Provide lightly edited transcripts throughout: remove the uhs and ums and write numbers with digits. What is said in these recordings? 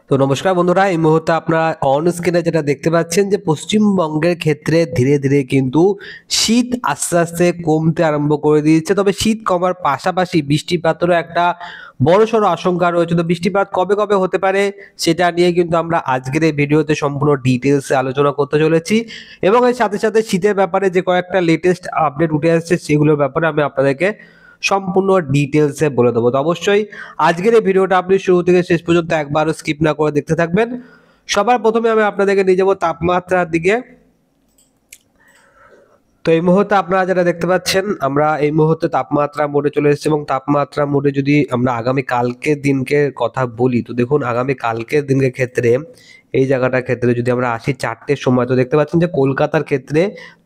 তো নমস্কার বন্ধুরা, এই মুহূর্তে আপনারা অন স্ক্রিনে যেটা দেখতে পাচ্ছেন যে পশ্চিমবঙ্গের ক্ষেত্রে ধীরে ধীরে কিন্তু শীত আস্তে আস্তে কমতে আরম্ভ করে দিয়েছে। তবে শীত কমার পাশাপাশি বৃষ্টিপাতেরও একটা বড়সড় আশঙ্কা রয়েছে। তো বৃষ্টিপাত কবে কবে হতে পারে সেটা নিয়ে কিন্তু আমরা আজকের এই ভিডিওতে সম্পূর্ণ ডিটেলসে আলোচনা করতে চলেছি, এবং এর সাথে সাথে শীতের ব্যাপারে যে কয়েকটা লেটেস্ট আপডেট উঠে আসছে সেগুলোর ব্যাপারে আমি আপনাদেরকে সম্পূর্ণ ডিটেলসে বলে দেবো। তো অবশ্যই আজকের এই ভিডিওটা আপনি শুরু থেকে শেষ পর্যন্ত একবারও স্কিপ না করে দেখতে থাকবেন। সবার প্রথমে আমি আপনাদেরকে নিয়ে যাবো তাপমাত্রার দিকে। তো এই মুহূর্তে আপনারা যেটা দেখতে পাচ্ছেন, আমরা এই মুহূর্তে তাপমাত্রা মোডে চলে এসেছি, এবং তাপমাত্রা মোডে যদি আমরা আগামী কালকের দিনকে কথা বলি, তো দেখুন আগামী কালকের দিনের ক্ষেত্রে এই জায়গাটার ক্ষেত্রে যদি আমরা আসি 4টের সময়, তো দেখতে পাচ্ছেন যে কলকাতার ক্ষেত্রে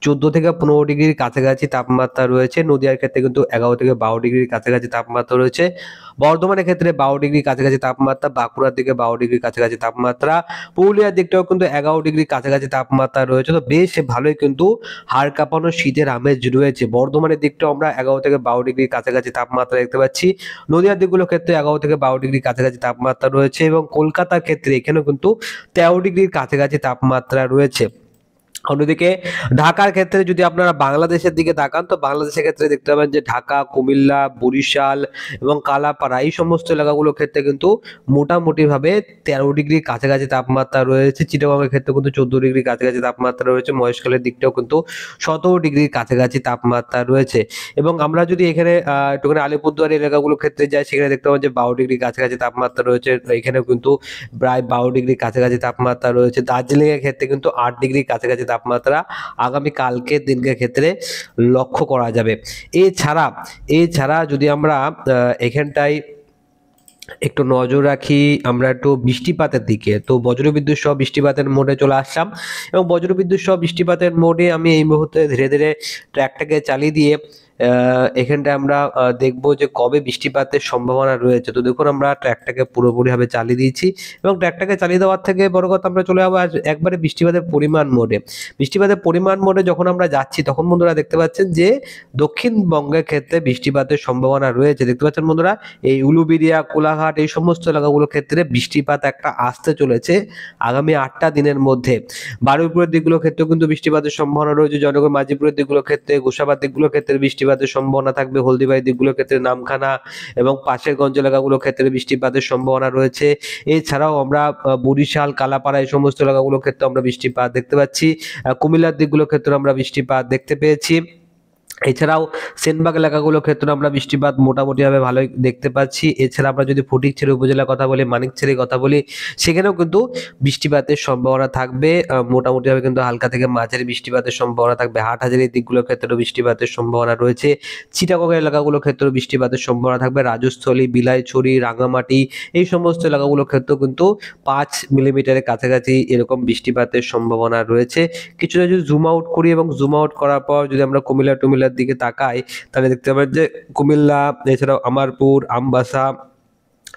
14 থেকে 15 ডিগ্রির কাছাকাছি তাপমাত্রা রয়েছে। নদিয়ার ক্ষেত্রে কিন্তু 11 থেকে 12 ডিগ্রির কাছাকাছি তাপমাত্রা রয়েছে। বর্ধমানের ক্ষেত্রে 12 ডিগ্রি কাছাকাছি তাপমাত্রা, বাঁকুড়ার দিকে 12 ডিগ্রি কাছাকাছি তাপমাত্রা, পুরুলিয়ার দিকটাও কিন্তু 11 ডিগ্রি কাছাকাছি তাপমাত্রা রয়েছে। তো বেশ ভালোই কিন্তু হাড় কাঁপানো শীতের আমেজ রয়েছে। বর্ধমানের দিকটাও আমরা 11 থেকে 12 ডিগ্রির কাছাকাছি তাপমাত্রা দেখতে পাচ্ছি। নদিয়ার দিকগুলোর ক্ষেত্রে 11 থেকে 12 ডিগ্রির কাছাকাছি তাপমাত্রা রয়েছে, এবং কলকাতার ক্ষেত্রে এখানেও কিন্তু 13 ডিগ্রির কাছাকাছি তাপমাত্রা রয়েছে। অন্যদিকে ঢাকার ক্ষেত্রে যদি আপনারা বাংলাদেশের দিকে তাকান, তো বাংলাদেশের ক্ষেত্রে দেখতে পাবেন যে ঢাকা, কুমিল্লা, বরিশাল এবং কালাপাড়া এই সমস্ত এলাকাগুলোর ক্ষেত্রে কিন্তু মোটামুটি ভাবে 13 ডিগ্রির কাছাকাছি তাপমাত্রা রয়েছে। চিটাগংয়ের ক্ষেত্রে কিন্তু 14 ডিগ্রির কাছাকাছি তাপমাত্রা রয়েছে। মহেশখালের দিকটাও কিন্তু 17 ডিগ্রির কাছাকাছি তাপমাত্রা রয়েছে। এবং আমরা যদি এখানে একটুখানি আলিপুরদুয়ার এলাকাগুলোর ক্ষেত্রে যাই, সেখানে দেখতে পাবেন যে 12 ডিগ্রির কাছাকাছি তাপমাত্রা রয়েছে। এখানেও কিন্তু প্রায় 12 ডিগ্রির কাছাকাছি তাপমাত্রা রয়েছে। দার্জিলিং এর ক্ষেত্রে কিন্তু 8 ডিগ্রির কাছাকাছি তাপমাত্রা আগামী কালকের দিনকে ক্ষেত্রে লক্ষ্য করা যাবে। এছাড়া যদি আমরা এখানটায় একটু নজর রাখি, আমরা একটু বৃষ্টিপাতের দিকে, তো বজ্রবিদ্যুৎ সহ বৃষ্টিপাতের মোডে চলে আসলাম, এবং বজ্রবিদ্যুৎ সহ বৃষ্টিপাতের মোডে আমি এই মুহূর্তে ধীরে ধীরে ট্র্যাকটাকে চালিয়ে দিয়ে এখানটায় আমরা দেখবো যে কবে বৃষ্টিপাতের সম্ভাবনা রয়েছে। তো দেখুন আমরা ট্র্যাকটাকে পুরোপুরিভাবে চালিয়ে দিয়েছি, এবং ট্র্যাকটাকে চালিয়ে দেওয়ার থেকে বড় কথা আমরা চলে যাবো আজ একবারে বৃষ্টিপাতের পরিমাণ মোডে। বৃষ্টিপাতের পরিমাণ মোডে যখন আমরা যাচ্ছি, তখন বন্ধুরা দেখতে পাচ্ছেন যে দক্ষিণবঙ্গের ক্ষেত্রে বৃষ্টিপাতের সম্ভাবনা রয়েছে। দেখতে পাচ্ছেন বন্ধুরা, এই উলুবেড়িয়া, কোলাঘাট এই সমস্ত এলাকাগুলোর ক্ষেত্রে বৃষ্টিপাত একটা আসতে চলেছে আগামী 8টা দিনের মধ্যে। বারুইপুরের দিকগুলোর ক্ষেত্রেও কিন্তু বৃষ্টিপাতের সম্ভাবনা রয়েছে। জয়নগর, মাঝিপুরের দিকগুলোর ক্ষেত্রে, গোসাবার দিকগুলোর ক্ষেত্রে বৃষ্টিপাতের সম্ভাবনা থাকবে। হলদিবাড়ির দিকগুলোর ক্ষেত্রে, নামখানা এবং পাশের গঞ্জ এলাকাগুলোর ক্ষেত্রে বৃষ্টিপাতের সম্ভাবনা রয়েছে। এছাড়াও আমরা বরিশাল, কালাপাড়া এই সমস্ত এলাকাগুলোর ক্ষেত্রে আমরা বৃষ্টিপাত দেখতে পাচ্ছি। কুমিল্লার দিকগুলোর ক্ষেত্রে আমরা বৃষ্টিপাত দেখতে পেয়েছি। এছাড়াও সেনবাগ এলাকাগুলোর ক্ষেত্রে আমরা বৃষ্টিপাত মোটামুটিভাবে ভালোই দেখতে পাচ্ছি। এছাড়া আমরা যদি ফটিকছড়ি উপজেলার কথা বলি, মানিকছড়ির কথা বলি, সেখানেও কিন্তু বৃষ্টিপাতের সম্ভাবনা থাকবে। মোটামুটিভাবে কিন্তু হালকা থেকে মাঝারি বৃষ্টিপাতের সম্ভাবনা থাকবে। হাটহাজারীর দিকগুলোর ক্ষেত্রেও বৃষ্টিপাতের সম্ভাবনা রয়েছে। চিটাগং এলাকাগুলোর ক্ষেত্রেও বৃষ্টিপাতের সম্ভাবনা থাকবে। রাজস্থলী, বিলাইছড়ি, রাঙামাটি এই সমস্ত এলাকাগুলোর ক্ষেত্রেও কিন্তু 5 মিলিমিটারের কাছাকাছি এরকম বৃষ্টিপাতের সম্ভাবনা রয়েছে। কিছুটা যদি জুম আউট করি, এবং জুম আউট করার পর যদি আমরা কুমিল্লার দিকে তাকাই, তাহলে দেখতে পাবেন যে কুমিল্লা, এছাড়াও আমারপুর, আমবাসা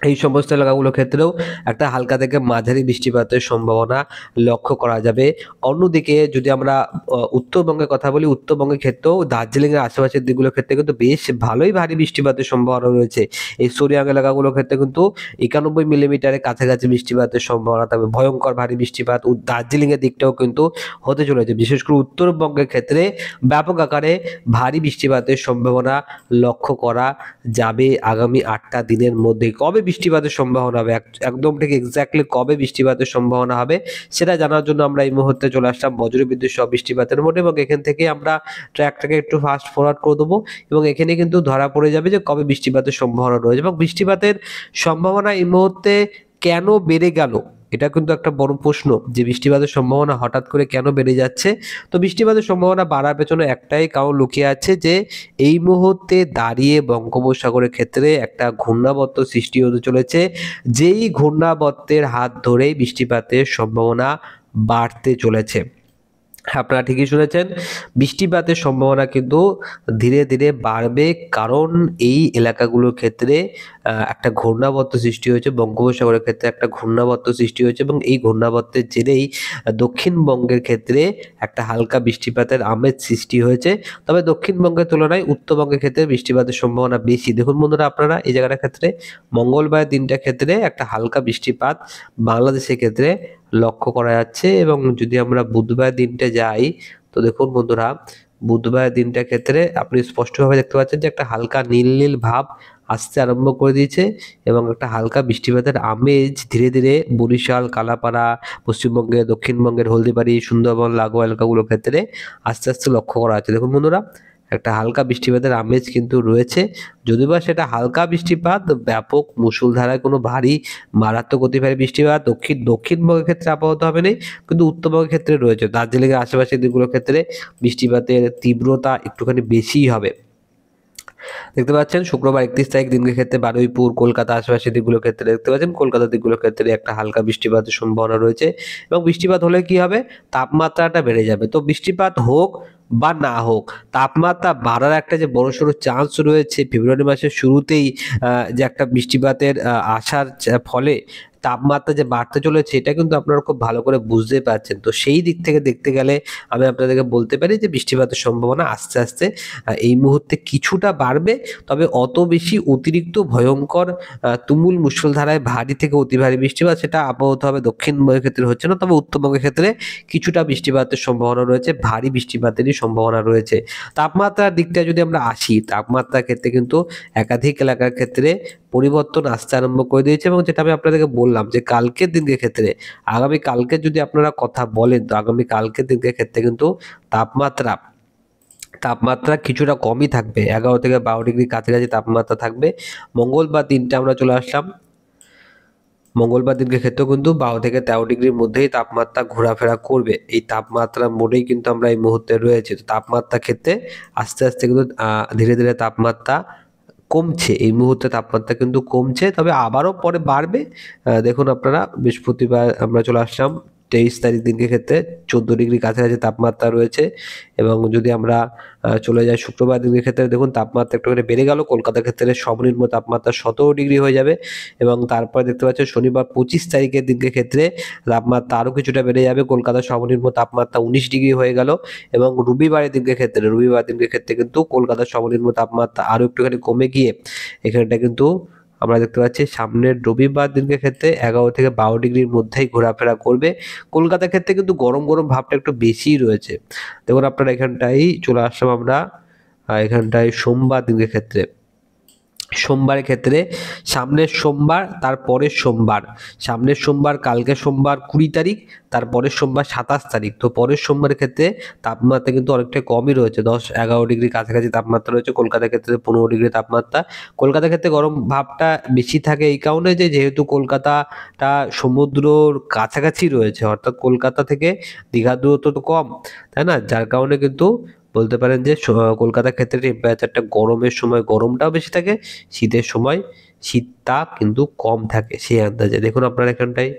এই সমস্ত এলাকাগুলোর ক্ষেত্রেও একটা হালকা থেকে মাঝারি বৃষ্টিপাতের সম্ভাবনা লক্ষ্য করা যাবে। অন্যদিকে যদি আমরা উত্তরবঙ্গের কথা বলি, উত্তরবঙ্গের ক্ষেত্রেও দার্জিলিং এর আশেপাশের দিকগুলোর ক্ষেত্রে কিন্তু বেশ ভালোই ভারী বৃষ্টিপাতের সম্ভাবনা রয়েছে। এই সরিয়াং এলাকাগুলোর ক্ষেত্রে কিন্তু 91 মিলিমিটারের কাছাকাছি বৃষ্টিপাতের সম্ভাবনা থাকবে। ভয়ঙ্কর ভারী বৃষ্টিপাত দার্জিলিং এর দিকটাও কিন্তু হতে চলেছে। বিশেষ করে উত্তরবঙ্গের ক্ষেত্রে ব্যাপক আকারে ভারী বৃষ্টিপাতের সম্ভাবনা লক্ষ্য করা যাবে আগামী 8টা দিনের মধ্যে। কবে বৃষ্টিপাতের সম্ভাবনা হবে, একদম ঠিক এক্স্যাক্টলি কবে বৃষ্টিপাতের সম্ভাবনা হবে সেটা জানার জন্য আমরা এই মুহূর্তে চলে আসলাম বজ্রবিদ্যুৎ সহ বৃষ্টিপাতের মোডে, এবং এখান থেকে আমরা ট্র্যাকটাকে একটু ফাস্ট ফরওয়ার্ড করে দেবো, এবং এখানে কিন্তু ধরা পড়ে যাবে যে কবে বৃষ্টিপাতের সম্ভাবনা রয়েছে। এবং বৃষ্টিপাতের সম্ভাবনা এই মুহূর্তে কেন বেড়ে গেল, এটা কিন্তু একটা বড় প্রশ্ন, যে বৃষ্টিপাতের সম্ভাবনা হঠাৎ করে কেন বেড়ে যাচ্ছে। তো বৃষ্টিপাতের সম্ভাবনা বাড়ার পেছনে একটাই কারণ লুকিয়ে আছে, যে এই মুহূর্তে দাঁড়িয়ে বঙ্গোপসাগরের ক্ষেত্রে একটা ঘূর্ণাবর্ত সৃষ্টি হতে চলেছে। যেই ঘূর্ণাবর্তের হাত ধরেই বৃষ্টিপাতের সম্ভাবনা বাড়তে চলেছে। আপনারা ঠিকই শুনেছেন, বৃষ্টিপাতের সম্ভাবনা কিন্তু ধীরে ধীরে বাড়বে, কারণ এই এলাকাগুলোর ক্ষেত্রে একটা ঘূর্ণাবর্ত সৃষ্টি হয়েছে, বঙ্গোপসাগরের ক্ষেত্রে একটা ঘূর্ণাবর্ত সৃষ্টি হয়েছে এবং এই ঘূর্ণাবর্তের জেরেই দক্ষিণবঙ্গের ক্ষেত্রে একটা হালকা বৃষ্টিপাতের আমেজ সৃষ্টি হয়েছে। তবে দক্ষিণবঙ্গের তুলনায় উত্তরবঙ্গের ক্ষেত্রে বৃষ্টিপাতের সম্ভাবনা বেশি। দেখুন বন্ধুরা, আপনারা এই জায়গাটার ক্ষেত্রে মঙ্গলবার দিনটার ক্ষেত্রে একটা হালকা বৃষ্টিপাত বাংলাদেশের ক্ষেত্রে লক্ষ্য করা যাচ্ছে। এবং যদি আমরা বুধবার দিনটা যাই, তো দেখুন বন্ধুরা, বুধবার দিনটার ক্ষেত্রে আপনি স্পষ্টভাবে দেখতে পাচ্ছেন যে একটা হালকা নীল নীল ভাব আসতে আরম্ভ করে দিয়েছে এবং একটা হালকা বৃষ্টিপাতের আমেজ ধীরে ধীরে বরিশাল, কালাপাড়া, পশ্চিমবঙ্গের, দক্ষিণবঙ্গের হলদিবাড়ি, সুন্দরবন লাগোয়া এলাকাগুলোর ক্ষেত্রে আস্তে আস্তে লক্ষ্য করা যাচ্ছে। দেখুন বন্ধুরা, একটা হালকা বৃষ্টিপাতের আমেজ কিন্তু রয়েছে, যদিও বা সেটা হালকা বৃষ্টিপাত, ব্যাপক মুষলধারায় কোনো ভারী মারাত্মক অতি ভারী বৃষ্টিপাত দক্ষিণবঙ্গের ক্ষেত্রে আপাতত হবে না, কিন্তু উত্তরবঙ্গের ক্ষেত্রে রয়েছে। দার্জিলিংয়ের আশেপাশের দিকগুলোর ক্ষেত্রে বৃষ্টিপাতের তীব্রতা একটুখানি বেশিই হবে। দেখতে পাচ্ছেন শুক্রবার 31 তারিখ দিনের ক্ষেত্রে বারুইপুর, কলকাতা আশেপাশের দিকগুলোর ক্ষেত্রে দেখতে পাচ্ছেন কলকাতার দিকগুলোর ক্ষেত্রে একটা হালকা বৃষ্টিপাতের সম্ভাবনা রয়েছে এবং বৃষ্টিপাত হলে কি হবে, তাপমাত্রাটা বেড়ে যাবে। তো বৃষ্টিপাত হোক বা না হোক, তাপমাত্রা বাড়ার একটা যে বড়সড় চান্স রয়েছে ফেব্রুয়ারি মাসের শুরুতেই, যে একটা বৃষ্টিপাতের আসার ফলে তাপমাত্রা যে বাড়তে চলেছে, এটা কিন্তু আপনারা খুব ভালো করে বুঝতে পারছেন। তো সেই দিক থেকে দেখতে গেলে আমি আপনাদেরকে বলতে পারি যে বৃষ্টিপাতের সম্ভাবনা আস্তে আস্তে এই মুহূর্তে কিছুটা বাড়বে, তবে অত বেশি অতিরিক্ত ভয়ঙ্কর তুমুল মুষলধারায় ভারী থেকে অতি ভারী বৃষ্টিপাত সেটা আপাতত হবে দক্ষিণবঙ্গের ক্ষেত্রে হচ্ছে না, তবে উত্তরবঙ্গের ক্ষেত্রে কিছুটা বৃষ্টিপাতের সম্ভাবনা রয়েছে, ভারী বৃষ্টিপাতেরই সম্ভাবনা রয়েছে। তাপমাত্রার দিকটা যদি আমরা আসি, তাপমাত্রার ক্ষেত্রে কিন্তু একাধিক এলাকার ক্ষেত্রে পরিবর্তন আসতে আরম্ভ করে দিয়েছে এবং যেটা আমি আপনাদেরকে বললাম যে কালকের দিনের ক্ষেত্রে, আগামী কালকে যদি আপনারা কথা বলেন, তো আগামী কালকের দিনের ক্ষেত্রে কিন্তু তাপমাত্রা কিছুটা কমই থাকবে, 11 থেকে 12 ডিগ্রি কাছাকাছি তাপমাত্রা থাকবে। মঙ্গলবার দিনটা আমরা চলে আসলাম, মঙ্গলবার দিনকে ক্ষেত্রেও কিন্তু 12 থেকে 13 ডিগ্রির মধ্যেই তাপমাত্রা ঘোরাফেরা করবে। এই তাপমাত্রার মোড়েই কিন্তু আমরা এই মুহূর্তে রয়েছে। তো তাপমাত্রার ক্ষেত্রে আস্তে আস্তে কিন্তু ধীরে ধীরে তাপমাত্রা কমছে, এই মুহূর্তে তাপমাত্রা কিন্তু কমছে, তবে আবারও পরে বাড়বে। দেখুন আপনারা, বৃহস্পতিবার আমরা চলে আসলাম 23 তারিখ দিনকে ক্ষেত্রে 14 ডিগ্রি কাছাকাছি তাপমাত্রা রয়েছে। এবং যদি আমরা চলে যাই শুক্রবার দিনের ক্ষেত্রে, দেখুন তাপমাত্রা একটু করে বেড়ে গেল, কলকাতার ক্ষেত্রে সর্বনিম্ন তাপমাত্রা 17 ডিগ্রি হয়ে যাবে। এবং তারপরে দেখতে পাচ্ছেন শনিবার 25 তারিখের দিনকে ক্ষেত্রে তাপমাত্রা আরও কিছুটা বেড়ে যাবে, কলকাতার সর্বনিম্ন তাপমাত্রা 19 ডিগ্রি হয়ে গেল। এবং রবিবার দিনকে ক্ষেত্রে কিন্তু কলকাতার সর্বনিম্ন তাপমাত্রা আরও একটুখানি কমে গিয়ে এখানটা কিন্তু আমরা দেখতে পাচ্ছি সামনের রবিবার দিনকে ক্ষেত্রে 11 থেকে 12 ডিগ্রির মধ্যেই ঘোরাফেরা করবে। কলকাতার ক্ষেত্রে কিন্তু গরম গরম ভাবটা একটু বেশিই রয়েছে। দেখুন আপনারা এখানটাই চলে আসলাম আমরা এখানটায় সোমবার দিনকে ক্ষেত্রে, সোমবারের ক্ষেত্রে সামনের সোমবার, তারপরের সোমবার, সামনের সোমবার কালকে সোমবার 20 তারিখ, তারপরের সোমবার 27 তারিখ। তো পরের সোমবারের ক্ষেত্রে তাপমাত্রা কিন্তু অনেকটাই কমই রয়েছে, 10-11 ডিগ্রি কাছাকাছি তাপমাত্রা রয়েছে। কলকাতার ক্ষেত্রে 15 ডিগ্রি তাপমাত্রা। কলকাতার ক্ষেত্রে গরম ভাবটা বেশি থাকে এই কারণে যে যেহেতু কলকাতাটা সমুদ্রর কাছাকাছি রয়েছে, অর্থাৎ কলকাতা থেকে দীঘার দূরত্ব তো কম, তাই না, যার কারণে কিন্তু বলতে পারেন যে কলকাতার ক্ষেত্রে টেম্পারেচারটা গরমের সময় গরমটাও বেশি থাকে, শীতের সময় শীতটা কিন্তু কম থাকে সেই আন্দাজে। দেখুন আপনারা এখানটায়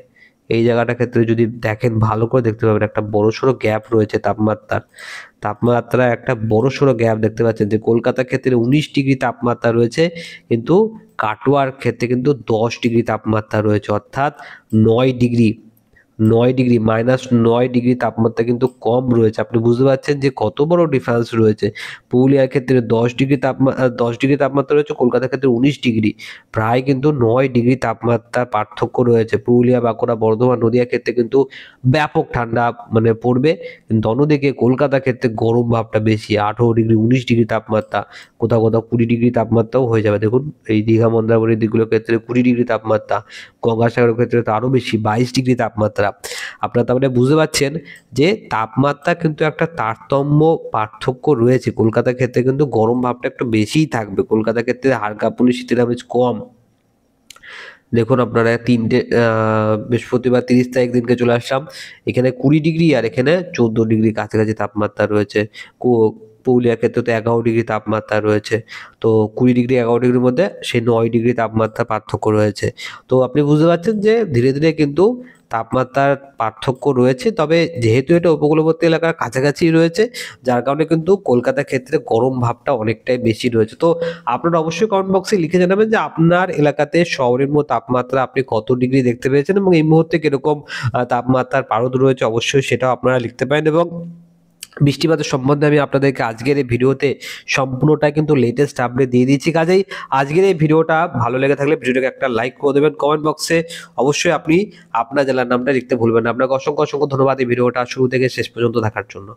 এই জায়গাটার ক্ষেত্রে যদি দেখেন ভালো করে দেখতে পাবেন একটা বড়সড় গ্যাপ রয়েছে তাপমাত্রা একটা বড়সড় গ্যাপ দেখতে পাচ্ছেন যে কলকাতার ক্ষেত্রে 19 ডিগ্রি তাপমাত্রা রয়েছে, কিন্তু কাটোয়ার ক্ষেত্রে কিন্তু 10 ডিগ্রি তাপমাত্রা রয়েছে, অর্থাৎ 9 ডিগ্রি -9 ডিগ্রি তাপমাত্রা কিন্তু কম রয়েছে। আপনি বুঝতে পারছেন যে কত বড় ডিফারেন্স রয়েছে। পুরুলিয়ার ক্ষেত্রে 10 ডিগ্রি তাপমাত্রা রয়েছে, কলকাতার ক্ষেত্রে 19 ডিগ্রি, প্রায় কিন্তু 9 ডিগ্রি তাপমাত্রা পার্থক্য রয়েছে। পুরুলিয়া, বাঁকুড়া, বর্ধমান, নদিয়ার ক্ষেত্রে কিন্তু ব্যাপক ঠান্ডা পড়বে, কিন্তু অন্যদিকে কলকাতার ক্ষেত্রে গরম ভাবটা বেশি, 18 ডিগ্রি 19 ডিগ্রি তাপমাত্রা, কোথাও কোথাও 20 ডিগ্রি তাপমাত্রাও হয়ে যাবে। দেখুন এই দীঘা, মন্দারমণির দিকগুলোর ক্ষেত্রে 20 ডিগ্রি তাপমাত্রা, গঙ্গাসাগরের ক্ষেত্রে তো আরও বেশি 22 ডিগ্রি তাপমাত্রা। আপনারা তার মানে বুঝতে পারছেন যে তাপমাত্রা কিন্তু একটা তারতম্য পার্থক্য রয়েছে। কলকাতার ক্ষেত্রে কিন্তু গরম ভাবটা একটু বেশিই থাকবে, কলকাতার ক্ষেত্রে হাড় কাঁপুনি শীতের আমেজ কম। দেখুন আপনারা বৃহস্পতিবার 30 তারিখ দিনকে চলে আসলাম, এখানে 20 ডিগ্রি আর এখানে 14 ডিগ্রি কাছাকাছি তাপমাত্রা রয়েছে। পুরুলিয়ার ক্ষেত্রে তো 11 ডিগ্রি তাপমাত্রা রয়েছে। তো 20 ডিগ্রি 11 ডিগ্রির মধ্যে সেই 9 ডিগ্রি তাপমাত্রা পার্থক্য রয়েছে। তো আপনি বুঝতে পারছেন যে ধীরে ধীরে কিন্তু তাপমাত্রার পার্থক্য রয়েছে। তবে যেহেতু এটা উপকূলবর্তী এলাকার কাছাকাছি রয়েছে, যার কারণে কিন্তু কলকাতার ক্ষেত্রে গরম ভাবটা অনেকটাই বেশি রয়েছে। তো আপনারা অবশ্যই কমেন্ট বক্সে লিখে জানাবেন যে আপনার এলাকাতে শহরের তাপমাত্রা আপনি কত ডিগ্রি দেখতে পেয়েছেন এবং এই মুহূর্তে কিরকম তাপমাত্রার পারদ রয়েছে, অবশ্যই সেটাও আপনারা লিখতে পারেন। এবং বৃষ্টিপাতের সম্বন্ধে আমি আপনাদেরকে আজকের এই ভিডিওতে সম্পূর্ণটা কিন্তু লেটেস্ট আপডেট দিয়ে দিচ্ছি। কাজেই আজকের এই ভিডিওটা ভালো লেগে থাকলে ভিডিওটাকে একটা লাইক করে দেবেন। কমেন্ট বক্সে অবশ্যই আপনি আপনার জেলার নামটা লিখতে ভুলবেন না। আপনাকে অসংখ্য ধন্যবাদ এই ভিডিওটা শুরু থেকে শেষ পর্যন্ত দেখার জন্য।